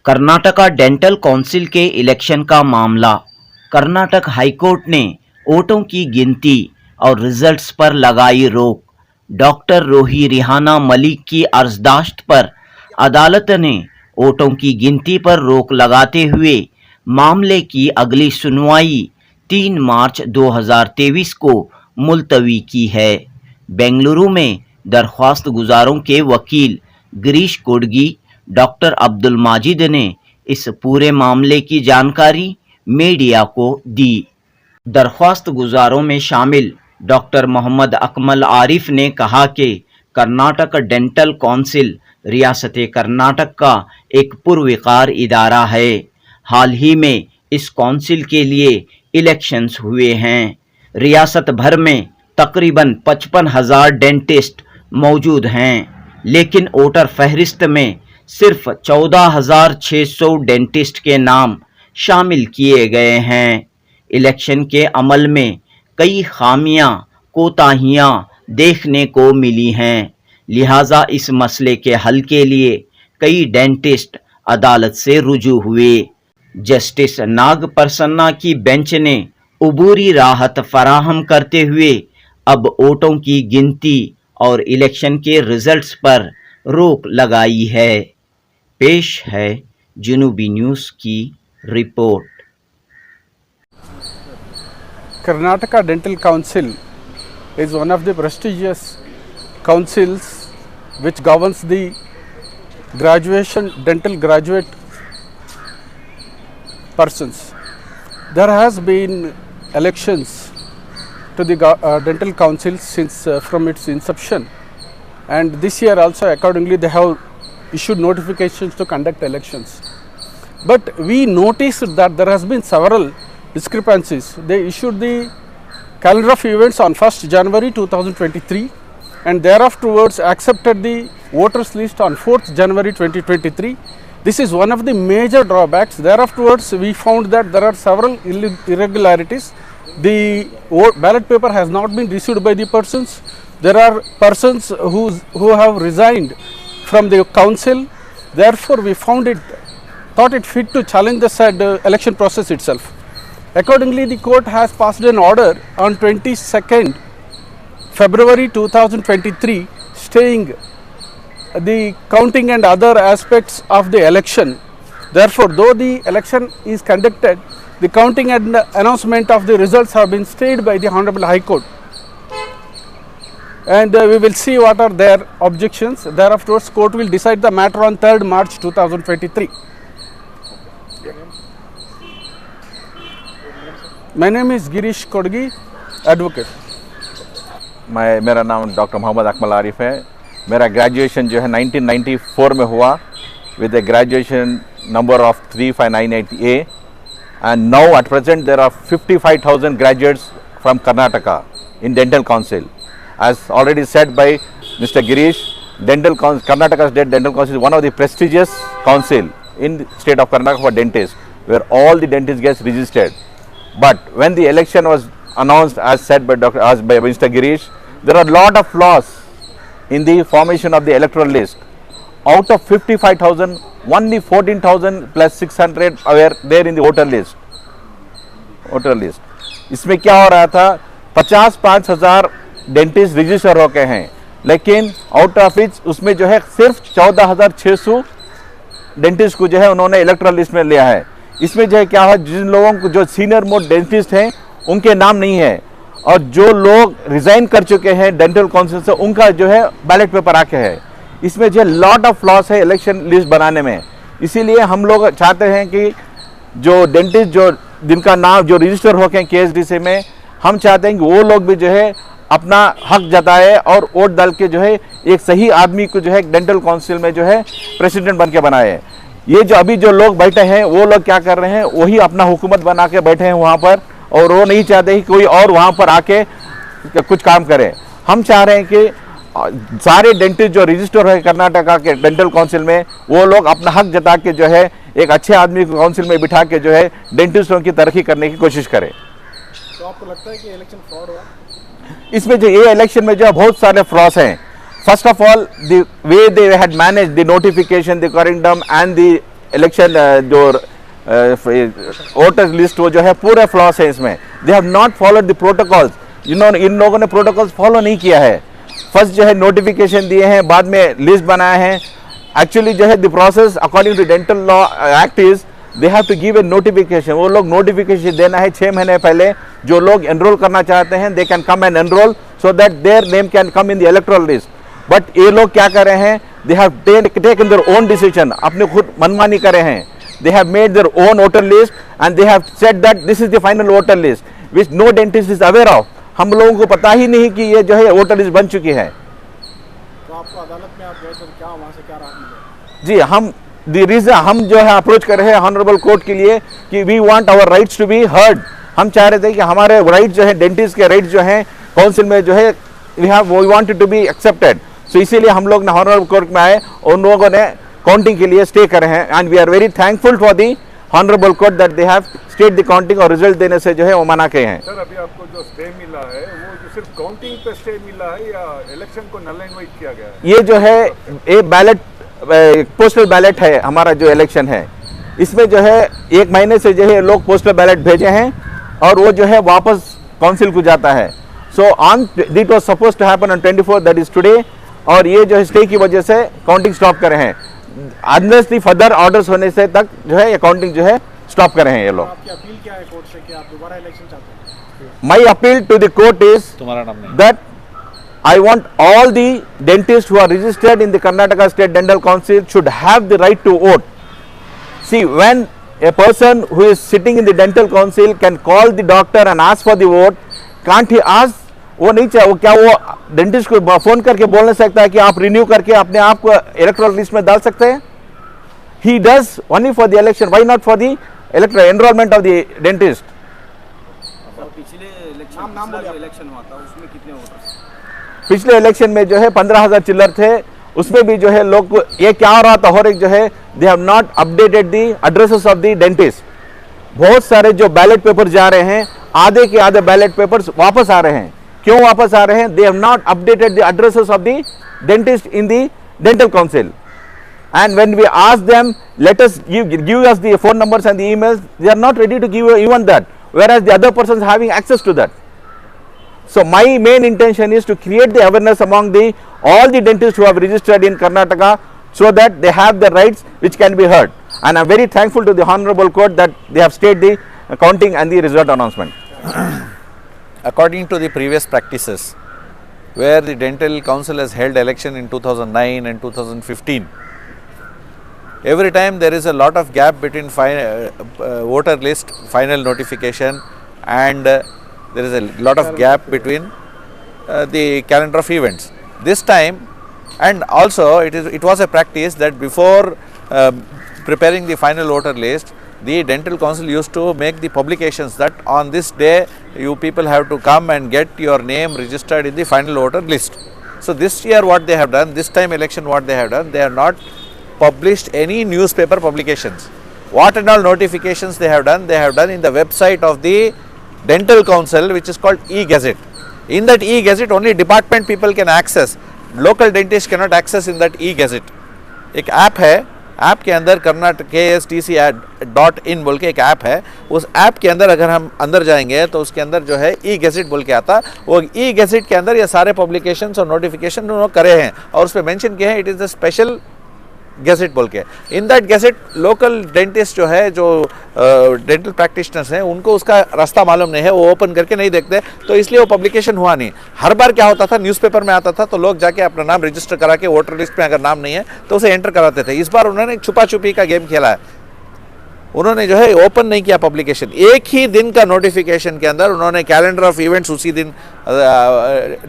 Karnataka dental council के election का मामला। कर्नाटक हाईकोर्ट ने वोटों की गिनती और रिजल्ट्स पर लगाई रोक। डॉक्टर रोही रिहाना मलिक की अर्जदाश्त पर अदालत ने वोटों की गिनती पर रोक लगाते हुए मामले की अगली सुनवाई 3 मार्च 2023 को मुलतवी की है। बेंगलुरु में दरख्वास्त गुजारों के वकील गिरीश कोडगी डॉक्टर अब्दुल माजिद ने इस पूरे मामले की जानकारी मीडिया को दी। दरख्वास्त गुजारों में शामिल डॉक्टर मोहम्मद अकमल आरिफ ने कहा कि कर्नाटक डेंटल काउंसिल रियासत कर्नाटक का एक पुरवकार इदारा है। हाल ही में इस काउंसिल के लिए इलेक्शंस हुए हैं। रियासत भर में तकरीबन 55,000 डेंटिस्ट मौजूद हैं, लेकिन वोटर फहरिस्त में सिर्फ 14,600 डेंटिस्ट के नाम शामिल किए गए हैं। इलेक्शन के अमल में कई खामियां, कोताहियां देखने को मिली हैं, लिहाजा इस मसले के हल के लिए कई डेंटिस्ट अदालत से रुजू हुए। जस्टिस नाग प्रसन्ना की बेंच ने उबूरी राहत फराहम करते हुए अब वोटों की गिनती और इलेक्शन के रिजल्ट्स पर रोक लगाई है। पेश है जनूबी न्यूज़ की report. Karnataka Dental Council is one of the prestigious councils which governs the dental graduate persons. There has been elections to the dental council since from its inception, and this year also accordingly they have issued notifications to conduct elections. But we noticed that there has been several discrepancies. They issued the calendar of events on 1st January 2023 and thereafterwards accepted the voters list on 4th January 2023. This is one of the major drawbacks. Thereafterwards we found that there are several irregularities. The ballot paper has not been received by the persons. There are persons who have resigned from the council. Therefore we thought it fit to challenge the said election process itself. Accordingly, the court has passed an order on 22nd February 2023 staying the counting and other aspects of the election. Therefore, though the election is conducted, the counting and announcement of the results have been stayed by the Honorable High Court. And we will see what are their objections. Thereafter, court will decide the matter on 3rd March 2023. My name is Girish Kodgi, advocate. मेरा नाम doctor Mohammad Akmal Arif है। मेरा graduation जो है 1994 में हुआ with a graduation number of 3598A, and now at present there are 55,000 graduates from Karnataka in Dental Council. As already said by Mr. Girish, Karnataka State Dental Council is one of the prestigious council in the state of Karnataka for dentists, where all the dentists get registered. But when the election was announced, as said by Mr. Girish, there are a lot of flaws in the formation of the electoral list. Out of 55,000, only 14,000 plus 600 were there in the voter list. इसमें क्या हो रहा था, 55,000 dentist register होके हैं, लेकिन out of each उसमें जो है सिर्फ 14,600 डेंटिस्ट को जो है उन्होंने इलेक्टोरल लिस्ट में लिया है। इसमें जो है क्या है, जिन लोगों को जो सीनियर मोस्ट डेंटिस्ट हैं उनके नाम नहीं है, और जो लोग रिजाइन कर चुके हैं डेंटल काउंसिल से उनका जो है बैलेट पेपर आके है। इसमें जो लॉट ऑफ फ्लॉस है इलेक्शन लिस्ट बनाने में। इसीलिए हम लोग चाहते हैं कि जो डेंटिस्ट जो जिनका नाम जो रजिस्टर होके KSDC में, हम चाहते हैं कि वो लोग भी जो है अपना हक जताए और वोट डाल के जो है एक सही आदमी को जो है डेंटल काउंसिल में जो है प्रेसिडेंट बन के बनाए। ये जो अभी जो लोग बैठे हैं वो लोग क्या कर रहे हैं, वही अपना हुकूमत बना के बैठे हैं वहाँ पर, और वो नहीं चाहते कि कोई और वहाँ पर आके कुछ काम करे। हम चाह रहे हैं कि सारे डेंटिस्ट जो रजिस्टर है कर्नाटका के डेंटल काउंसिल में, वो लोग अपना हक जता के जो है एक अच्छे आदमी को काउंसिल में बिठा के जो है डेंटिस्टों की तरक्की करने की कोशिश करें। तो आपको लगता है कि इलेक्शन फ्रॉड हुआ? इसमें जो ये इलेक्शन में जो बहुत सारे फ्लॉस हैं। First of all, the way they had managed the notification, the curriculum and the election जो वोटर लिस्ट वो जो है पूरे फ्लॉस है इसमें. They have not followed the protocols. इन लोगों ने प्रोटोकॉल्स फॉलो नहीं किया है. फर्स्ट जो है नोटिफिकेशन दिए हैं, बाद में लिस्ट बनाए हैं. एक्चुअली जो है the process according to dental law act is they have to give a notification. वो लोग नोटिफिकेशन देना है 6 महीने पहले. जो लोग एनरोल करना चाहते हैं they can come and enrol so that their name can come in the electoral list. But ये लोग क्या कर रहे हैं, they have taken their own decision. अपने खुद मनमानी करे हैं. They have made their own voter list and they have said that this is the final voter list which no dentist is aware of. हम लोगों को पता ही नहीं कि ये जो है वोटर लिस्ट बन चुकी है. तो आपको अदालत में आप गए तो क्या वहाँ से क्या राहत मिली? जी, हम हम जो है अप्रोच कर रहे हैं ऑनरेबल कोर्ट के लिए कि we want our rights to be heard. हम चाह रहे थे कि हमारे राइट जो है, डेंटिस्ट के राइट जो है काउंसिल में जो है we wanted to be accepted. So इसीलिए हम लोग ऑनरेबल कोर्ट में आए और उन लोगों ने काउंटिंग के लिए स्टे कर रहे हैं. And we are very thankful for the honourable court that they have stayed the counting और रिजल्ट देने से जो है वो मना के हैं. सर, अभी आपको जो स्टे मिला है वो जो सिर्फ काउंटिंग पे स्टे मिला है या इलेक्शन को नल एंड वाइट किया गया है? ये जो है ये बैलेट पोस्टल बैलेट है हमारा जो इलेक्शन है. इसमें जो है 1 महीने से जो है लोग पोस्टल बैलेट भेजे हैं और वो जो है वापस काउंसिल को जाता है. So on it was supposed to happen on 24 that is today. और ये जो है स्टे की वजह से काउंटिंग स्टॉप कर रहे हैं. अनलेस दी फर्दर ऑर्डर्स होने से तक जो है अकाउंटिंग जो है स्टॉप कर रहे हैं ये लोग. आपकी अपील क्या है कोर्ट से कि आप दोबारा इलेक्शन चाहते हैं? My appeal to the court is that I want all the dentists who are registered in the Karnataka State Dental Council should have the right to vote. See, when a person who is sitting in the dental council can call the doctor and ask for the vote, can't he ask? वो नहीं चाहिए, वो क्या वो dentist को phone करके बोलने सकता है कि आप रिन्यू करके अपने आप को इलेक्टोरल लिस्ट में डाल सकते हैं? He does only for the election. Why not for the electoral enrollment of the dentist? पिछले इलेक्शन हुआ था उसमें कितने वोटर्स? पिछले इलेक्शन में जो है 15,000 चिल्लर थे. उसमें भी जो है लोग को ये क्या हो रहा था, और एक जो है दे have not updated the addresses of the dentist. बहुत सारे जो बैलेट पेपर जा रहे हैं, आधे के आधे बैलेट पेपर्स वापस आ रहे हैं. क्यों वापस आ रहे हैं? They have not updated the addresses of the dentist in the dental council. And when we ask them let us give us the phone numbers and the emails, they are not ready to give even that, whereas the other persons having access to that. So my main intention is to create the awareness among all the dentists who have registered in Karnataka so that they have the rights which can be heard. And I am very thankful to the Honorable Court that they have stayed the counting and the result announcement. According to the previous practices, where the Dental Council has held election in 2009 and 2015, every time there is a lot of gap between voter list final notification and there is a lot of gap between the calendar of events. This time, and also it was a practice that before preparing the final voter list, the Dental Council used to make the publications that on this day you people have to come and get your name registered in the final voter list. So this year what they have done, this time election what they have done, they have not published any newspaper publications. What and all notifications they have done in the website of the Dental Council, which is called e-Gazette. In that e-Gazette only department people can access, local dentists cannot access in that e-Gazette. एक app है, app के अंदर Karnataka KSTC.in बोल के एक app है. उस app के अंदर अगर हम अंदर जाएंगे तो उसके अंदर जो है e-Gazette बोल के आता. वो e-Gazette के अंदर ये सारे पब्लिकेशंस और नोटिफिकेशन उन्होंने करे हैं और उस पर मेंशन किया है it is the special gadget बोल के. In that gadget local dentist जो है, जो डेंटल प्रैक्टिशनर्स हैं, उनको उसका रास्ता मालूम नहीं है, वो ओपन करके नहीं देखते, तो इसलिए वो पब्लिकेशन हुआ नहीं. हर बार क्या होता था, न्यूज़पेपर में आता था तो लोग जाके अपना नाम रजिस्टर करा के वोटर लिस्ट में अगर नाम नहीं है तो उसे एंटर कराते थे. इस बार उन्होंने छुपा छुपी का गेम खेला है. उन्होंने जो है ओपन नहीं किया पब्लिकेशन. एक ही दिन का नोटिफिकेशन के अंदर उन्होंने कैलेंडर ऑफ इवेंट्स उसी दिन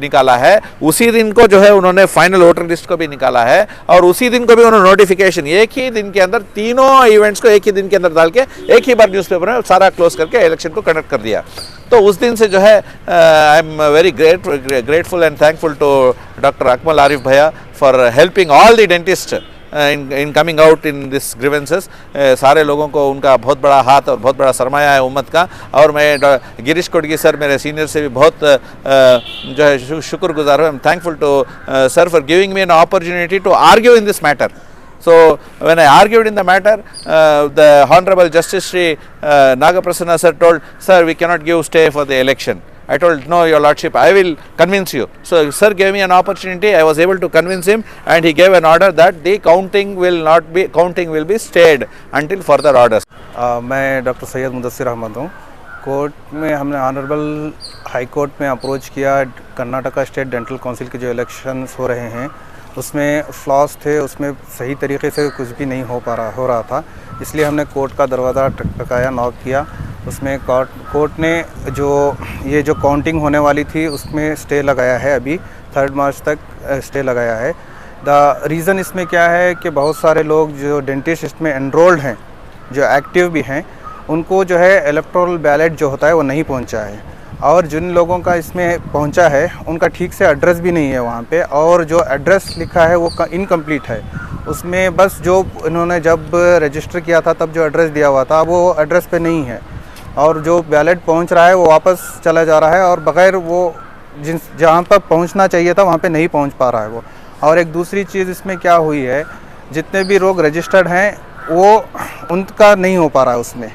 निकाला है. उसी दिन को जो है उन्होंने फाइनल वोटर लिस्ट को भी निकाला है और उसी दिन को भी उन्होंने नोटिफिकेशन एक ही दिन के अंदर तीनों इवेंट्स को एक ही दिन के अंदर डाल के एक ही बार न्यूज़पेपर में सारा क्लोज करके इलेक्शन को कंडक्ट कर दिया. तो उस दिन से जो है I am very grateful and thankful to doctor Akmal Arif भैया for helping all the dentist in coming out in this grievances. सारे लोगों को उनका बहुत बड़ा हाथ और बहुत बड़ा सरमाया है उम्मत का. और मैं गिरीश कोटगी सर मेरे सीनियर से भी बहुत जो है शुक्रगुजार हूँ. I am thankful to sir for giving me an opportunity to argue in this matter. So when I argued in the matter, the Honorable Justice Shri Nagaprasanna sir told, sir, we cannot give stay for the election. I told, no, your lordship, I will convince you. So sir gave me an opportunity. I was able to convince him, and he gave an order that the counting will be stayed until further orders. मैं doctor Syed Mudassir Ahmad हूँ। Court में हमने honourable high court में approach किया। Karnataka state dental council के जो elections हो रहे हैं उसमें फ्लॉस थे, उसमें सही तरीके से कुछ भी नहीं हो रहा था, इसलिए हमने कोर्ट का दरवाज़ा टकटकाया, नॉक किया। उसमें कोर्ट ने जो काउंटिंग होने वाली थी उसमें स्टे लगाया है, अभी 3 मार्च तक स्टे लगाया है। द रीज़न इसमें क्या है कि बहुत सारे लोग जो डेंटिस्ट इसमें एनरोल्ड हैं, जो एक्टिव भी हैं, उनको जो है इलेक्टोरल बैलेट जो होता है वो नहीं पहुंचा है, और जिन लोगों का इसमें पहुंचा है उनका ठीक से एड्रेस भी नहीं है वहाँ पे, और जो एड्रेस लिखा है वो इनकम्प्लीट है। उसमें बस जो इन्होंने जब रजिस्टर किया था तब जो एड्रेस दिया हुआ था वो एड्रेस पे नहीं है, और जो बैलेट पहुंच रहा है वो वापस चला जा रहा है, और बग़ैर वो जहाँ पर पहुंचना चाहिए था वहाँ पे नहीं पहुंच पा रहा है वो। और एक दूसरी चीज़ इसमें क्या हुई है, जितने भी लोग रजिस्टर्ड हैं वो उनका नहीं हो पा रहा है उसमें।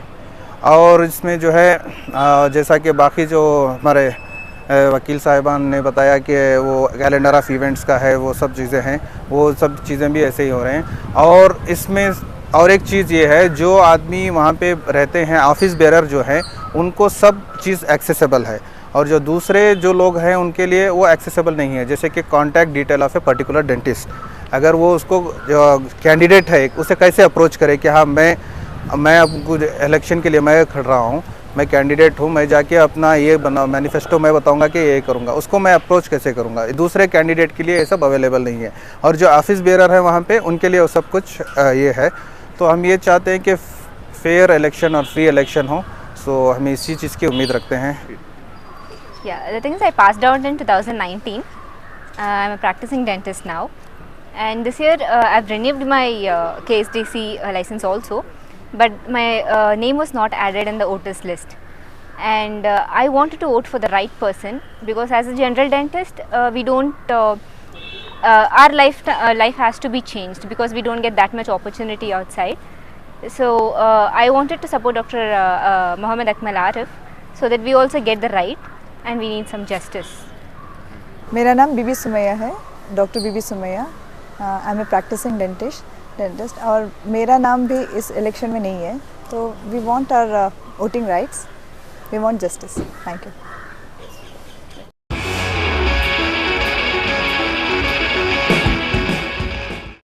और इसमें जो है जैसा कि बाकी जो हमारे वकील साहिबान ने बताया कि वो कैलेंडर ऑफ इवेंट्स का है, वो सब चीज़ें हैं, वो सब चीज़ें भी ऐसे ही हो रहे हैं। और इसमें और एक चीज़ ये है, जो आदमी वहाँ पे रहते हैं ऑफिस बेरर जो है उनको सब चीज़ एक्सेसिबल है, और जो दूसरे जो लोग हैं उनके लिए वो एक्सेसिबल नहीं है। जैसे कि contact detail of a particular dentist, अगर वो उसको जो कैंडिडेट है उसे कैसे अप्रोच करे कि हाँ मैं अब इलेक्शन के लिए मैं खड़ रहा हूँ, मैं कैंडिडेट हूँ, मैं जाके अपना ये मैनिफेस्टो मैं बताऊंगा कि ये करूँगा, उसको मैं अप्रोच कैसे करूँगा। दूसरे कैंडिडेट के लिए ये सब अवेलेबल नहीं है, और जो ऑफिस बेरर है वहाँ पे उनके लिए वो सब कुछ ये है। तो हम ये चाहते हैं कि फेयर इलेक्शन और फ्री इलेक्शन हो, सो हम इसी चीज़ की उम्मीद रखते हैं। Yeah, the thing is, I passed out in 2019. I'm a practicing dentist now, and this year I've renewed my KSDC license also, but my name was not added in the voters list, and I wanted to vote for the right person, because as a general dentist we don't our life has to be changed, because we don't get that much opportunity outside. So I wanted to support Dr. Mohammed Akmal Arif, so that we also get the right, and we need some justice. मेरा नाम बीबी सुमैया है, doctor Bibi Sumaiya. I am a practising dentist, और मेरा नाम भी इस election में नहीं है। तो we want our voting rights, we want justice. Thank you.